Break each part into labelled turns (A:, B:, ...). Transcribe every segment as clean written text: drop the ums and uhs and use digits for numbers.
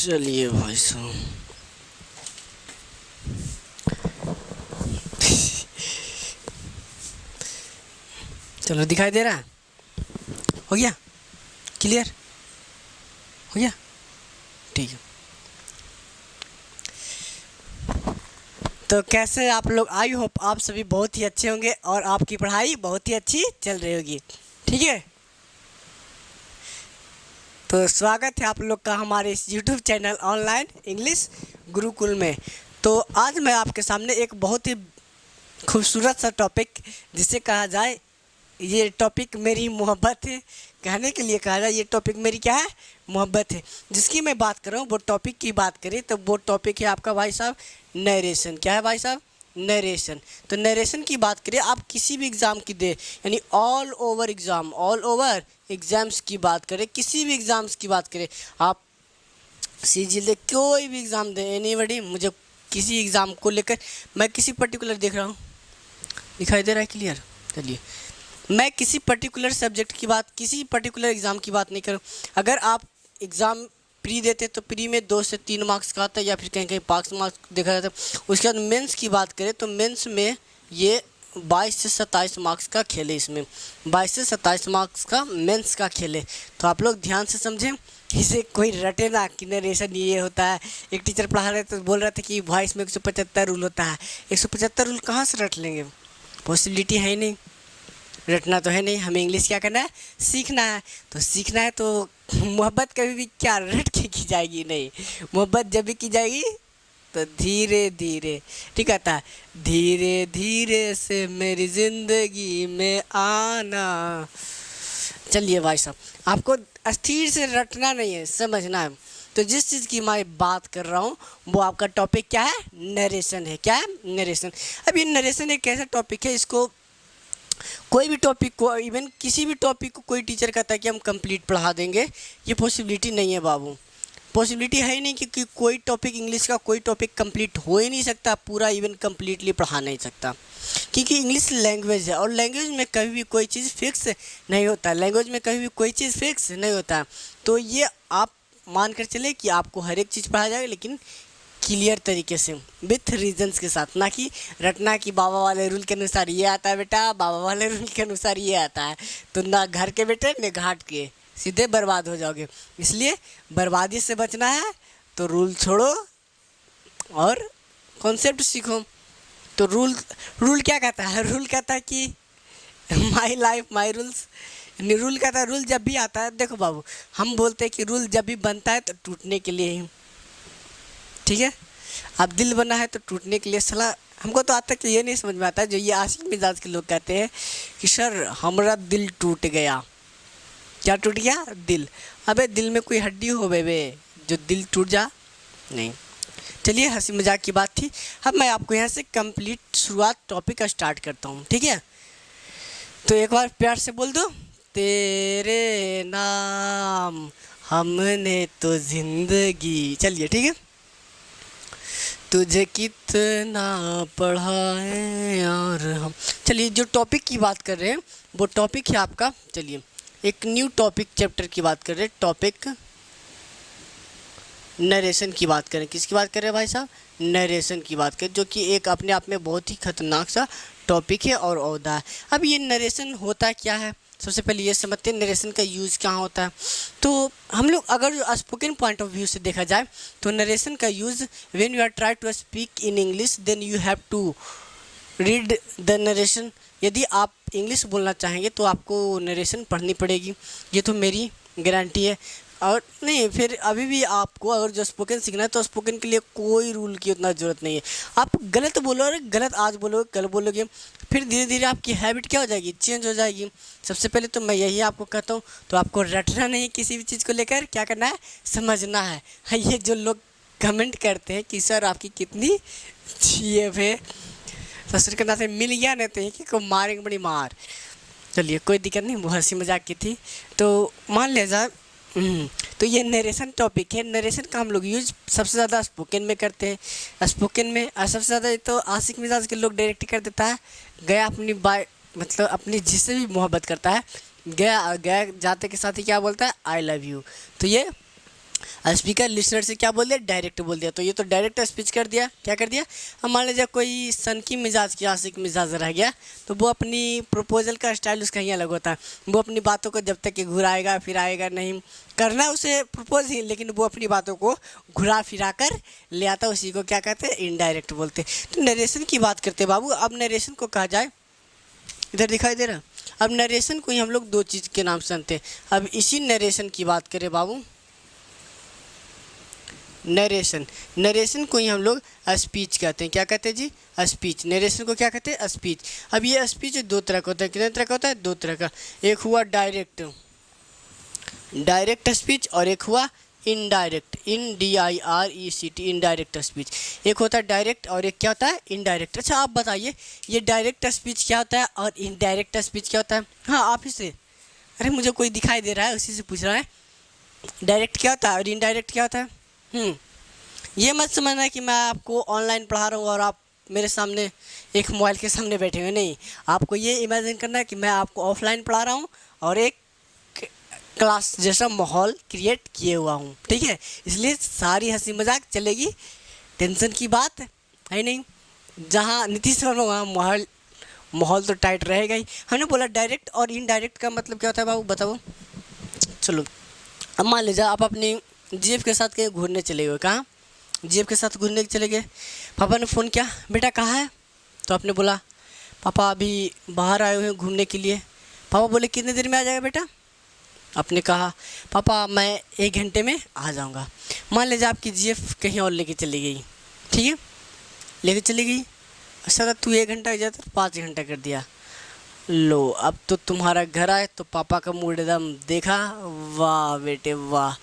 A: चलिए भाई साहब, चलो दिखाई दे रहा है? हो गया क्लियर? हो गया, ठीक है। तो कैसे आप लोग? आई होप आप सभी बहुत ही अच्छे होंगे और आपकी पढ़ाई बहुत ही अच्छी चल रही होगी, ठीक है। तो स्वागत है आप लोग का हमारे इस YouTube channel online English Gurukul में। तो आज मैं आपके सामने एक बहुत ही खूबसूरत सा टॉपिक, जिसे कहा जाए ये टॉपिक मेरी मोहब्बत है, कहने के लिए कहा जाए ये टॉपिक मेरी क्या है, मोहब्बत है, जिसकी मैं बात कर रहा हूँ। वो टॉपिक की बात करें तो वो टॉपिक है आपका भाई साहब नरेशन। क्या है भाई साहब? नरेशन। तो नरेशन की बात करें, आप किसी भी एग्ज़ाम की दे, यानी ऑल ओवर एग्ज़ाम्स की बात करें, किसी भी एग्ज़ाम्स की बात करें, आप सीजीएल कोई भी एग्ज़ाम दें, एनीबॉडी, मुझे किसी एग्ज़ाम को लेकर मैं किसी पर्टिकुलर देख रहा हूँ, दिखाई दे रहा है क्लियर? चलिए, मैं किसी पर्टिकुलर सब्जेक्ट की बात, किसी पर्टिकुलर एग्ज़ाम की बात नहीं करूँ। अगर आप एग्ज़ाम प्री देते तो प्री में 2 से 3 मार्क्स का आता है, या फिर कहीं कहीं 5 मार्क्स देखा जाता है। उसके बाद मेंस की बात करें तो मेंस में ये 22 से 27 मार्क्स का खेल है। इसमें 22 से 27 मार्क्स का मेंस का खेल है। तो आप लोग ध्यान से समझें, इसे कोई रटे ना कि नरेशन ये होता है। एक टीचर पढ़ा रहे तो बोल रहे थे कि भाई इसमें 175 रूल होता है। 175 रूल कहाँ से रट लेंगे? पॉसिबिलिटी है ही नहीं, रटना तो है नहीं। हमें इंग्लिश क्या करना है? सीखना है। तो सीखना है तो मोहब्बत कभी भी क्या रट के की जाएगी? नहीं, मोहब्बत जब भी की जाएगी तो धीरे धीरे, ठीक आता है, धीरे धीरे से मेरी ज़िंदगी में आना। चलिए भाई साहब, आपको अस्थिर से रटना नहीं है, समझना है। तो जिस चीज़ की मैं बात कर रहा हूँ वो आपका टॉपिक क्या है? नरेशन है। क्या है? नरेशन। अब ये नरेशन एक ऐसा टॉपिक है, इसको कोई भी टॉपिक को, इवन किसी भी टॉपिक को कोई टीचर कहता है कि हम कंप्लीट पढ़ा देंगे, ये पॉसिबिलिटी नहीं है बाबू। पॉसिबिलिटी है ही नहीं, क्योंकि कोई टॉपिक, इंग्लिश का कोई टॉपिक कंप्लीट हो ही नहीं सकता पूरा, इवन कंप्लीटली पढ़ा नहीं सकता, क्योंकि इंग्लिश लैंग्वेज है और लैंग्वेज में कभी भी कोई चीज़ फिक्स नहीं होता। लैंग्वेज में कभी भी कोई चीज़ फिक्स नहीं होता। तो ये आप मान कर चले कि आपको हर एक चीज़ पढ़ा जाएगा, लेकिन क्लियर तरीके से, विथ रीजंस के साथ, ना कि रटना कि बाबा वाले रूल के अनुसार ये आता है बेटा, बाबा वाले रूल के अनुसार ये आता है। तो ना घर के बेटे न घाट के, सीधे बर्बाद हो जाओगे। इसलिए बर्बादी से बचना है तो रूल छोड़ो और कॉन्सेप्ट सीखो। तो रूल क्या कहता है? रूल कहता है कि माई लाइफ माई रूल्स। यानी रूल कहता है, रूल जब भी आता है, देखो बाबू, हम बोलते हैं कि रूल जब भी बनता है तो टूटने के लिए ही, ठीक है। अब दिल बना है तो टूटने के लिए। सलाह हमको तो आज तक ये नहीं समझ में आता, जो ये आशिक मिजाज के लोग कहते हैं कि सर हमारा दिल टूट गया। क्या टूट गया? दिल। अबे दिल में कोई हड्डी हो बे जो दिल टूट जा? नहीं। चलिए, हंसी मजाक की बात थी। अब मैं आपको यहाँ से कंप्लीट शुरुआत टॉपिक का स्टार्ट करता हूँ, ठीक है। तो एक बार प्यार से बोल दो, तेरे नाम हमने तो जिंदगी। चलिए, ठीक है। तुझे कितना पढ़ाए और हम। चलिए, जो टॉपिक की बात कर रहे हैं वो टॉपिक है आपका, चलिए एक न्यू टॉपिक चैप्टर की बात कर रहे हैं। टॉपिक नरेशन की बात करें। किसकी बात कर रहे हैं भाई साहब? नरेशन की बात करें, जो कि एक अपने आप में बहुत ही खतरनाक सा टॉपिक है और ओहदा है। अब ये नरेशन होता क्या है, सबसे पहले ये समझते हैं नरेशन का यूज़ कहाँ होता है। तो हम लोग अगर स्पोकन पॉइंट ऑफ व्यू से देखा जाए तो नरेशन का use, when you are try to speak in English then you have to read the narration. यदि आप इंग्लिश बोलना चाहेंगे तो आपको नरेशन पढ़नी पड़ेगी, ये तो मेरी गारंटी है। और नहीं, फिर अभी भी आपको अगर जो स्पोकन सीखना है तो स्पोकन के लिए कोई रूल की उतना ज़रूरत नहीं है। आप गलत बोलो और गलत आज बोलोगे, कल बोलोगे, फिर धीरे धीरे आपकी हैबिट क्या हो जाएगी? चेंज हो जाएगी। सबसे पहले तो मैं यही आपको कहता हूँ, तो आपको रटना नहीं, किसी भी चीज़ को लेकर क्या करना है? समझना है। ये जो लोग कमेंट करते हैं कि सर आपकी कितनी जीएफ है, ससुर के नाते मिल गया, नहीं तो कि को मारेंगे बड़ी मार। चलिए, कोई दिक्कत नहीं, वो हंसी मजाक की थी। तो मान लिया तो ये नरेशन टॉपिक है। नरेशन का हम लोग यूज सबसे ज़्यादा स्पोकन में करते हैं। स्पोकन में सबसे ज़्यादा तो आशिक मिजाज के लोग डायरेक्ट कर देता है, गया अपनी बाय, मतलब अपनी जिससे भी मोहब्बत करता है, गया गया जाते के साथ ही क्या बोलता है? I love you. तो ये स्पीकर लिसनर से क्या बोल दिया, डायरेक्ट बोल दिया। तो ये तो डायरेक्ट स्पीच कर दिया। क्या कर दिया, अब मान लीजिए कोई सनकी मिजाज की आशिक मिजाज रह गया, तो वो अपनी प्रपोजल का स्टाइल उसका ही अलग होता है। वो अपनी बातों को जब तक कि घुराएगा फिराएगा नहीं, करना उसे प्रपोज ही, लेकिन वो अपनी बातों को घुरा फिरा कर ले आता, उसी को क्या कहते हैं, इनडायरेक्ट बोलते हैं। तो नरेशन की बात करते हैं बाबू। अब नरेशन को कहा जाए, इधर दिखाई दे रहा, अब नरेशन को ही हम लोग दो चीज़ के नाम से जानते हैं। अब इसी नरेशन की बात करें बाबू, नरेशन को ही हम लोग स्पीच कहते हैं। क्या कहते हैं जी, स्पीच। नरेशन को क्या कहते हैं, स्पीच। अब ये स्पीच दो तरह का होता है। कितने तरह का होता है, दो तरह का। एक हुआ डायरेक्ट स्पीच और एक हुआ इनडायरेक्ट, INDIRECT, इनडायरेक्ट स्पीच। एक होता है डायरेक्ट और एक क्या होता है, इनडायरेक्ट। अच्छा आप बताइए ये डायरेक्ट स्पीच क्या होता है और इनडायरेक्ट स्पीच क्या होता है। हाँ आप ही से, अरे मुझे कोई दिखाई दे रहा है उसी से पूछ रहा है, डायरेक्ट क्या होता है और इनडायरेक्ट क्या होता है। ये मत समझना कि मैं आपको ऑनलाइन पढ़ा रहा हूँ और आप मेरे सामने एक मोबाइल के सामने बैठे हुए, नहीं। आपको ये इमेजिन करना है कि मैं आपको ऑफलाइन पढ़ा रहा हूँ और एक क्लास जैसा माहौल क्रिएट किए हुआ हूँ, ठीक है। इसलिए सारी हंसी मजाक चलेगी, टेंशन की बात है नहीं। जहाँ नीतीश वर्मा वहाँ माहौल तो टाइट रहेगा ही। हमने बोला डायरेक्ट और इनडायरेक्ट का मतलब क्या होता है बाबू, बताओ। चलो अब मान लीजिए आप अपनी जीएफ के साथ कहीं घूमने चले गए। कहाँ, जीएफ के साथ घूमने चले गए। पापा ने फ़ोन किया, बेटा कहाँ है, तो आपने बोला पापा अभी बाहर आए हुए हैं घूमने के लिए। पापा बोले कितने देर में आ जाएगा बेटा, आपने कहा पापा मैं 1 घंटे में आ जाऊंगा। मान लीजिए आपकी जीएफ कहीं और लेके चली गई, ठीक है, लेके चली गई। अच्छा तू 1 घंटा जाता 5 घंटा कर दिया। लो अब तो तुम्हारा घर आए तो पापा का मूड एकदम देखा, वाह बेटे वाह,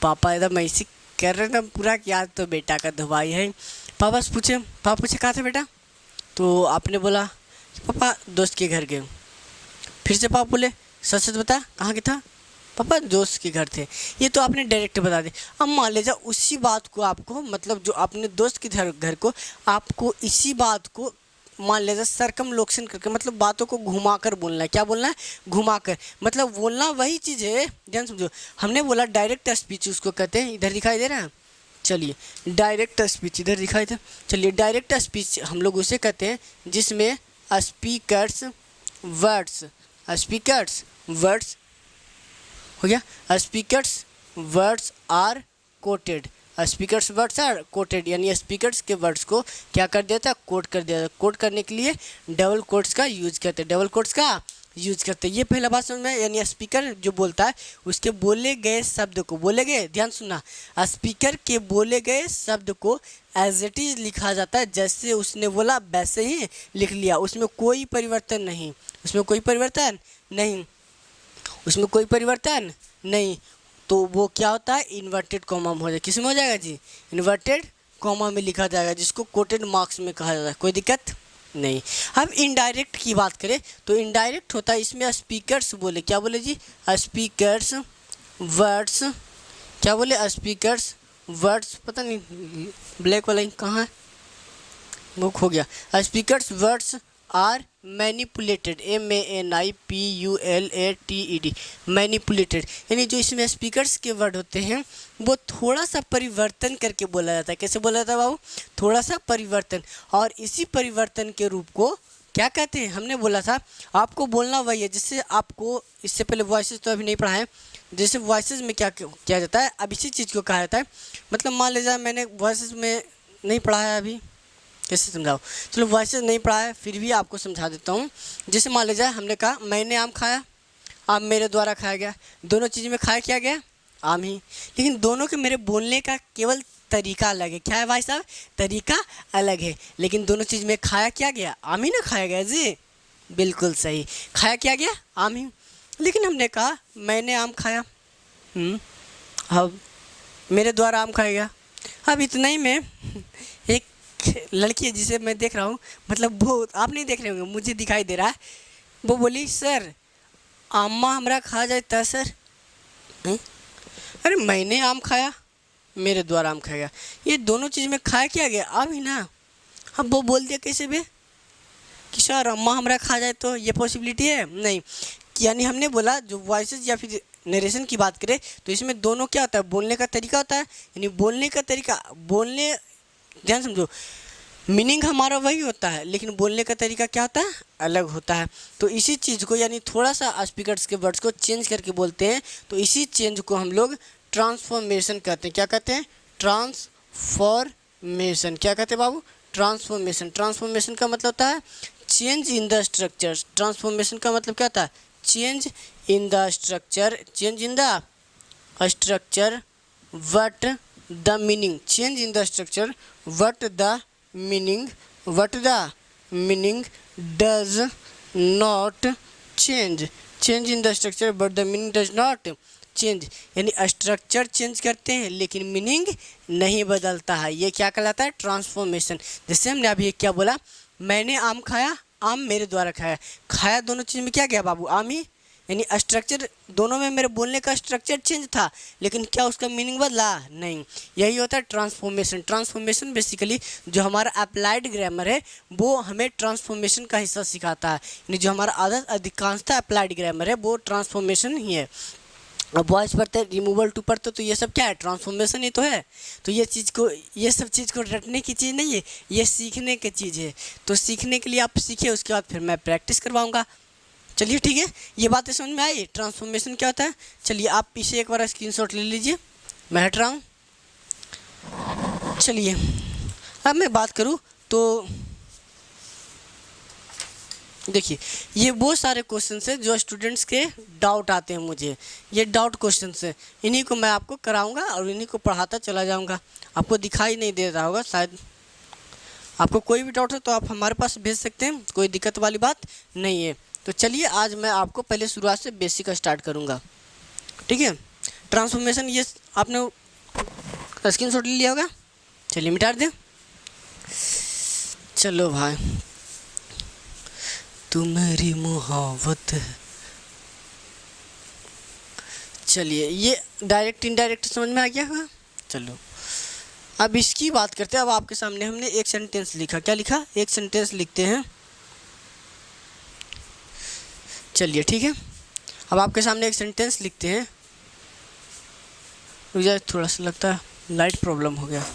A: पापा एकदम ऐसी कर रहे थे पूरा कि आज तो बेटा का धुबाई है। पापा से पूछे, पापा पूछे कहाँ थे बेटा, तो आपने बोला पापा दोस्त के घर गए। फिर से पापा बोले सच सच बता कहाँ के था, पापा दोस्त के घर थे। ये तो आपने डायरेक्ट बता दी। अब मान लीजिए उसी बात को आपको, मतलब जो आपने दोस्त के घर को, आपको इसी बात को मान लीजिए सरकमलोक्शन करके, मतलब बातों को घुमाकर बोलना है। क्या बोलना है, घुमाकर, मतलब बोलना वही चीज़ है, ध्यान समझो। हमने बोला डायरेक्ट स्पीच उसको कहते हैं, इधर दिखाई दे रहा है। चलिए डायरेक्ट स्पीच इधर दिखाई दे, चलिए डायरेक्ट स्पीच हम लोग उसे कहते हैं जिसमें स्पीकर्स वर्ड्स हो गया, speakers words are quoted, speakers words are quoted, यानी स्पीकर्स के वर्ड्स को क्या कर देता है, कोट कर देता है। कोट करने के लिए डबल कोट्स का यूज करते हैं, डबल कोट्स का यूज करते हैं। ये पहला बात समझ में, यानी स्पीकर जो बोलता है उसके बोले गए शब्द को, बोले गए, ध्यान सुनना, स्पीकर के बोले गए शब्द को एज इट इज़ लिखा जाता है, जैसे उसने बोला वैसे ही लिख लिया, उसमें कोई परिवर्तन नहीं, उसमें कोई परिवर्तन नहीं, उसमें कोई परिवर्तन नहीं। तो वो क्या होता है, इन्वर्टेड कॉमा में हो जाएगा। किस में हो जाएगा जी, इन्वर्टेड कॉमा में लिखा जाएगा, जिसको कोटेड मार्क्स में कहा जाता है, कोई दिक्कत नहीं। अब इनडायरेक्ट की बात करें तो इनडायरेक्ट होता है, इसमें स्पीकर्स बोले, क्या बोले जी, स्पीकर्स वर्ड्स, क्या बोले, स्पीकर्स वर्ड्स, पता नहीं ब्लैक वाला कहाँ है, वो खो गया। Speakers words are manipulated, MANIPULATED, manipulated, यानी जो इसमें स्पीकर्स के वर्ड होते हैं वो थोड़ा सा परिवर्तन करके बोला जाता है। कैसे बोला जाता है बाबू, थोड़ा सा परिवर्तन, और इसी परिवर्तन के रूप को क्या कहते हैं, हमने बोला था आपको बोलना वही है। जिससे आपको इससे पहले वॉइसेस तो अभी नहीं पढ़ा है, जैसे वॉइसेस में क्या किया जाता है, अब इसी चीज़ को कहा जाता है, मतलब मान लीजिए मैंने वॉइसेस में नहीं पढ़ा है अभी, कैसे समझाओ, चलो वॉइसेस नहीं पढ़ा है फिर भी आपको समझा देता हूँ। जैसे मान लीजिए हमने कहा मैंने आम खाया, आम मेरे द्वारा खाया गया, दोनों चीज़ में खाया क्या गया, आम ही, लेकिन दोनों के मेरे बोलने का केवल तरीका अलग है। क्या है भाई साहब, तरीका अलग है, लेकिन दोनों चीज़ में खाया क्या गया, आम ही ना खाया गया जी, बिल्कुल सही, खाया क्या गया, आम ही। लेकिन हमने कहा मैंने आम खाया, अब मेरे द्वारा आम खाया गया। अब इतना ही में एक लड़की है जिसे मैं देख रहा हूँ, मतलब वो आप नहीं देख रहे होंगे, मुझे दिखाई दे रहा है, वो बोली सर आमा हमारा खा जाता सर। अरे मैंने आम खाया, मेरे द्वारा आम खाया गया, ये दोनों चीज़ में खाया क्या गया, आम ही ना। अब वो बोल दिया कैसे बे कि सर अम्मा हमारा खा जाए, तो ये पॉसिबिलिटी है नहीं, यानी हमने बोला जो वॉइसेस या फिर नरेशन की बात करें तो इसमें दोनों क्या होता है, बोलने का तरीका होता है, यानी बोलने का तरीका, बोलने, ध्यान समझो, मीनिंग हमारा वही होता है लेकिन बोलने का तरीका क्या होता है, अलग होता है। तो इसी चीज़ को, यानी थोड़ा सा स्पीकर्स के वर्ड्स को चेंज करके बोलते हैं, तो इसी चेंज को हम लोग ट्रांसफॉर्मेशन कहते हैं। क्या कहते हैं, ट्रांसफॉर्मेशन। क्या कहते हैं बाबू, ट्रांसफॉर्मेशन। ट्रांसफॉर्मेशन का मतलब होता है change in the structure. Transformation का मतलब क्या होता है, change in the structure, change in the structure what the meaning, change in the structure what the meaning, what the meaning does not change, change in the structure but the meaning does not change, यानी structure change करते हैं लेकिन meaning नहीं बदलता है। ये क्या कहलाता है, ट्रांसफॉर्मेशन। जैसे हमने अभी क्या बोला, मैंने आम खाया, आम मेरे द्वारा खाया, खाया दोनों चीज़ में क्या गया बाबू, आम ही, यानी स्ट्रक्चर दोनों में मेरे बोलने का स्ट्रक्चर चेंज था लेकिन क्या उसका मीनिंग बदला, नहीं। यही होता है ट्रांसफॉर्मेशन। ट्रांसफॉर्मेशन बेसिकली जो हमारा अप्लाइड ग्रामर है वो हमें ट्रांसफॉर्मेशन का हिस्सा सिखाता है, यानी जो हमारा अधिकांशतः अप्लाइड ग्रामर है वो ट्रांसफॉर्मेशन ही है। अब वॉइस पढ़ते, रिमूवल टू पढ़ते तो ये सब क्या है, ट्रांसफॉर्मेशन ही तो है। तो ये चीज़ को, ये सब चीज़ को रटने की चीज़ नहीं है, ये सीखने की चीज़ है। तो सीखने के लिए आप सीखिए, उसके बाद फिर मैं प्रैक्टिस करवाऊँगा। चलिए ठीक है, ये बातें समझ में आई, ट्रांसफॉर्मेशन क्या होता है। चलिए आप इसे एक बार स्क्रीनशॉट ले लीजिए, मैं हट रहा हूँ। चलिए अब मैं बात करूँ तो देखिए, ये वो सारे क्वेश्चन है जो स्टूडेंट्स के डाउट आते हैं मुझे, ये डाउट क्वेश्चन है, इन्हीं को मैं आपको कराऊंगा और इन्हीं को पढ़ाता चला जाऊंगा। आपको दिखाई नहीं दे रहा होगा शायद, आपको कोई भी डाउट है तो आप हमारे पास भेज सकते हैं, कोई दिक्कत वाली बात नहीं है। तो चलिए आज मैं आपको पहले शुरुआत से बेसिक स्टार्ट करूँगा, ठीक है। ट्रांसफॉर्मेशन ये आपने स्क्रीनशॉट ले लिया होगा, चलिए मिटा दें। चलो भाई, तुम्हारी मोहब्बत। चलिए ये डायरेक्ट इनडायरेक्ट समझ में आ गया होगा। चलो अब इसकी बात करते हैं। अब आपके सामने हमने एक सेंटेंस लिखा, क्या लिखा, एक सेंटेंस लिखते हैं। चलिए ठीक है, अब आपके सामने एक सेंटेंस लिखते हैं। मुझे थोड़ा सा लगता है लाइट प्रॉब्लम हो गया,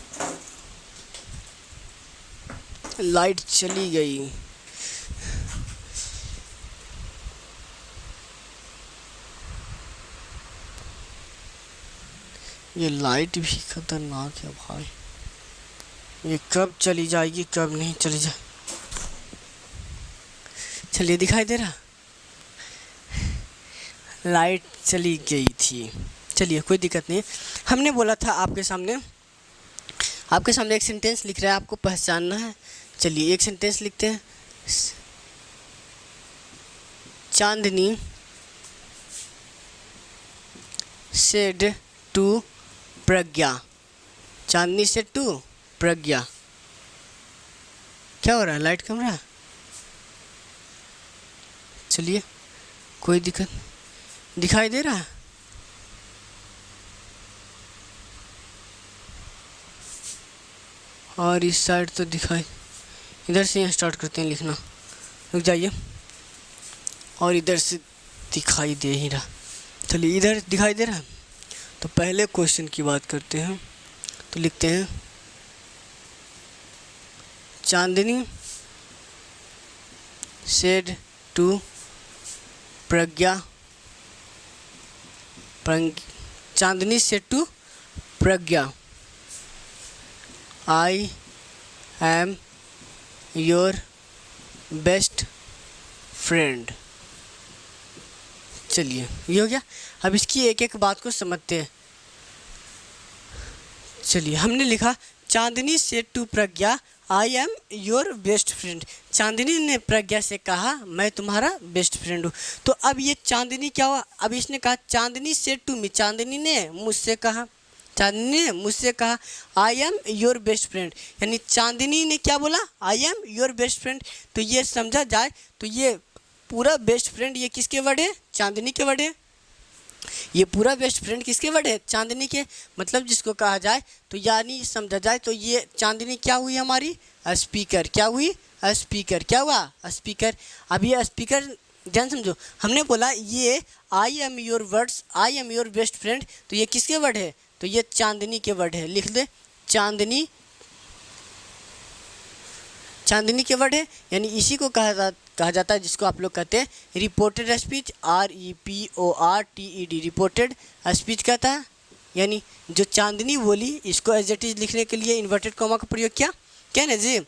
A: लाइट चली गई। ये लाइट भी खतरनाक है भाई, ये कब चली जाएगी कब नहीं चली जाए। चलिए दिखाई दे रहा, लाइट चली गई थी। चलिए कोई दिक्कत नहीं है। हमने बोला था आपके सामने एक सेंटेंस लिख रहा है, आपको पहचानना है। चलिए एक सेंटेंस लिखते हैं। Chandni said to Pragya, Chandni said to Pragya. क्या हो रहा है, लाइट कम रहा है। चलिए कोई दिक्कत, दिखाई दे रहा है। और इस साइड तो दिखाई, इधर से यहाँ स्टार्ट करते हैं लिखना, रुक जाइए। और इधर से दिखाई दे ही रहा। चलिए इधर दिखाई दे रहा है। तो पहले क्वेश्चन की बात करते हैं, तो लिखते हैं Chandni said to Pragya, Chandni said to Pragya, I am your best friend. चलिए ये हो गया। अब इसकी एक एक बात को समझते हैं। चलिए हमने लिखा Chandni said to Pragya, I am your best friend. Chandni ने प्रज्ञा से कहा मैं तुम्हारा बेस्ट फ्रेंड हूँ। तो अब ये चांदनी क्या हुआ, अब इसने कहा चांदनी सेड टू मी, चांदनी ने मुझसे कहा, चांदनी ने मुझसे कहा आई एम योर बेस्ट फ्रेंड, यानी चांदनी ने क्या बोला, आई एम योर बेस्ट फ्रेंड। तो ये समझा जाए तो ये पूरा बेस्ट फ्रेंड ये किसके वर्ड है, चांदनी के वर्ड है। ये पूरा बेस्ट फ्रेंड किसके वर्ड है, चांदनी के। मतलब जिसको कहा जाए तो यानी समझा जाए तो ये चांदनी क्या हुई हमारी, स्पीकर। क्या हुई, स्पीकर। क्या हुआ, स्पीकर। अब ये स्पीकर ध्यान समझो, हमने बोला ये आई am your words, I am your best friend, तो ये किसके वर्ड है? तो ये चांदनी के वर्ड है। लिख दे, चांदनी, चांदनी के वर्ड है। यानी इसी को कहा जाता है जिसको आप लोग कहते हैं reported speech, REPORTED, reported speech कहता है। यानी जो चांदनी बोली, इसको एज इट इज लिखने के लिए इन्वर्टेड कॉमा का प्रयोग किया, क्या ना जी?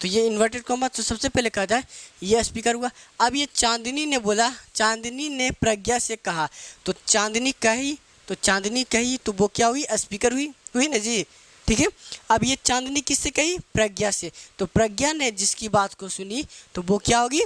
A: तो ये इन्वर्टेड कॉमा तो सबसे पहले कहा जाए ये स्पीकर हुआ। अब ये चांदनी ने बोला, चांदनी ने प्रज्ञा से कहा, तो चांदनी कही, तो चांदनी कही तो वो क्या हुई? स्पीकर हुई, हुई ना जी? ठीक है। अब ये चांदनी किससे कही? प्रज्ञा से। तो प्रज्ञा ने जिसकी बात को सुनी तो वो क्या होगी?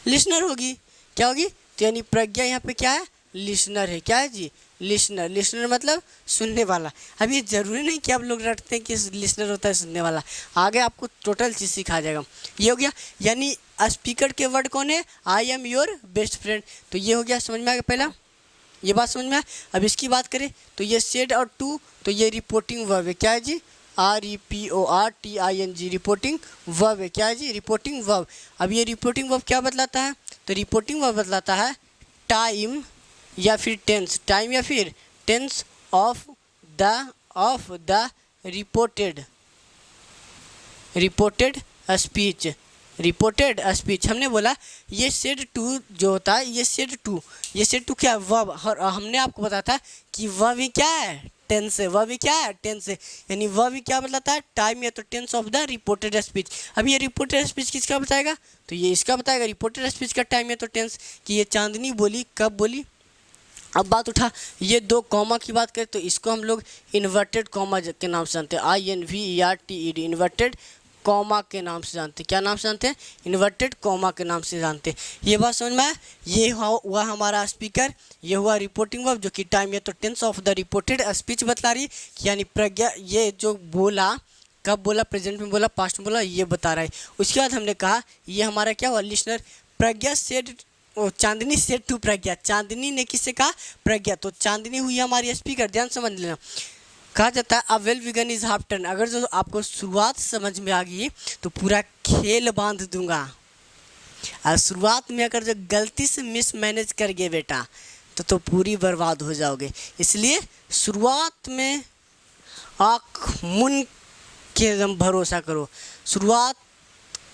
A: लिसनर होगी। क्या होगी? तो यानी प्रज्ञा यहाँ पे क्या है? लिसनर है। क्या है जी? लिसनर। लिसनर मतलब सुनने वाला। अब ये जरूरी नहीं कि आप लोग रटते हैं कि लिसनर होता है सुनने वाला, आगे आपको टोटल चीज़ सिखा जाएगा। ये हो गया। यानी स्पीकर के वर्ड कौन है? आई एम योर बेस्ट फ्रेंड। तो ये हो गया, समझ में आ गया पहला, ये बात समझ में आया। अब इसकी बात करें तो ये सेड और टू, तो ये रिपोर्टिंग वर्ब है। क्या है जी? REPORTING, रिपोर्टिंग वर्ब है। क्या है जी? Reporting verb. अब ये रिपोर्टिंग वर्ब क्या बतलाता है? तो रिपोर्टिंग वर्ब बतलाता है टाइम या फिर टेंस, टाइम या फिर tense of the reported speech, reported speech. हमने बोला ये सेड टू जो होता है, ये सेड टू क्या है? वर्ब। और हमने आपको बताया था कि वर्ब ही क्या है? टेंस है। वर्ब ही क्या है? टेंस है। यानी वर्ब ही क्या बताता है? टाइम या तो tense of the reported speech. अब ये रिपोर्टेड स्पीच किसका बताएगा? तो ये इसका बताएगा, रिपोर्टेड स्पीच का टाइम या तो टेंस, कि ये चांदनी बोली, कब बोली। अब बात उठा, ये दो कॉमा की बात करें तो इसको हम लोग इन्वर्टेड कॉमा के नाम से जानते हैं, INVERTED, इन्वर्टेड कॉमा के नाम से जानते हैं। क्या नाम से जानते हैं? इन्वर्टेड कॉमा के नाम से जानते हैं। ये बात समझ में आया? ये हुआ हमारा स्पीकर, ये हुआ रिपोर्टिंग वर्ब जो कि टाइम या तो tense of the reported speech बता रही है, यानी प्रज्ञा ये जो बोला, कब बोला, प्रेजेंट में बोला, पास्ट में बोला, ये बता रहा है। उसके बाद हमने कहा ये हमारा क्या हुआ? Listener. Pragya said, Chandni said to Pragya, Chandni ने किससे कहा? प्रज्ञा। तो चांदनी हुई हमारी स्पीकर। ध्यान समझ लेना, कहा जाता है a well begun is half turn. अगर जो आपको शुरुआत समझ में आ गई तो पूरा खेल बांध दूंगा। और शुरुआत में अगर जो गलती से मिस मैनेज कर गए बेटा तो पूरी बर्बाद हो जाओगे। इसलिए शुरुआत में आँख मूंद के एकदम भरोसा करो। शुरुआत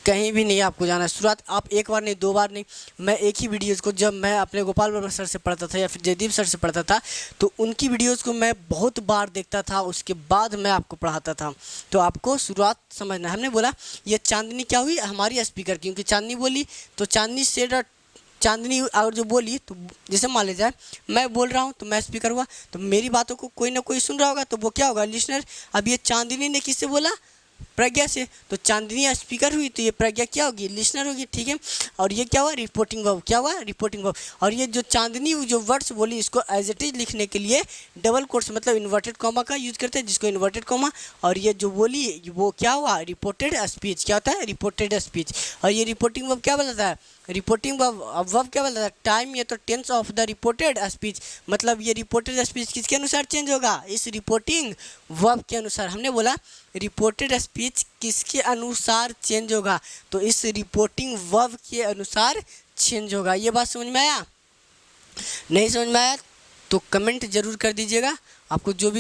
A: कहीं भी नहीं आपको जाना है। शुरुआत आप एक बार नहीं, दो बार नहीं, मैं एक ही वीडियोज़ को जब मैं अपने गोपाल वर्मा सर से पढ़ता था या फिर जयदीप सर से पढ़ता था तो उनकी वीडियोज़ को मैं बहुत बार देखता था, उसके बाद मैं आपको पढ़ाता था। तो आपको शुरुआत समझना। हमने बोला ये चांदनी क्या हुई? हमारी स्पीकर, क्योंकि चांदनी बोली तो चांदनी सेड, चांदनी और जो बोली, तो जैसे मान लीजिए मैं बोल रहा हूँ तो मैं स्पीकर हुआ, तो मेरी बातों को कोई ना कोई सुन रहा होगा तो वो क्या होगा? लिसनर। अब ये चांदनी ने किससे बोला? प्रज्ञा से। तो चांदनी स्पीकर हुई तो ये प्रज्ञा क्या होगी? लिसनर होगी। ठीक है। और ये क्या हुआ? Reporting verb. क्या हुआ? Reporting verb. और ये जो चांदनी जो वर्ड्स बोली इसको एज इट इज लिखने के लिए डबल कोट्स मतलब इन्वर्टेड कॉमा का यूज करते हैं, जिसको इन्वर्टेड कॉमा। और ये जो बोली वो क्या हुआ? Reported speech. क्या होता है? Reported speech. और ये रिपोर्टिंग वर्ब क्या बताता है? रिपोर्टिंग वर्ब क्या बोलता है? टाइम या तो tense of the reported speech. मतलब ये रिपोर्टेड स्पीच किसके अनुसार चेंज होगा? इस रिपोर्टिंग वर्ब के अनुसार। हमने बोला रिपोर्टेड स्पीच किसके अनुसार चेंज होगा? तो इस रिपोर्टिंग वर्ब के अनुसार चेंज होगा। ये बात समझ में आया? नहीं समझ में आया तो कमेंट जरूर कर दीजिएगा। आपको जो भी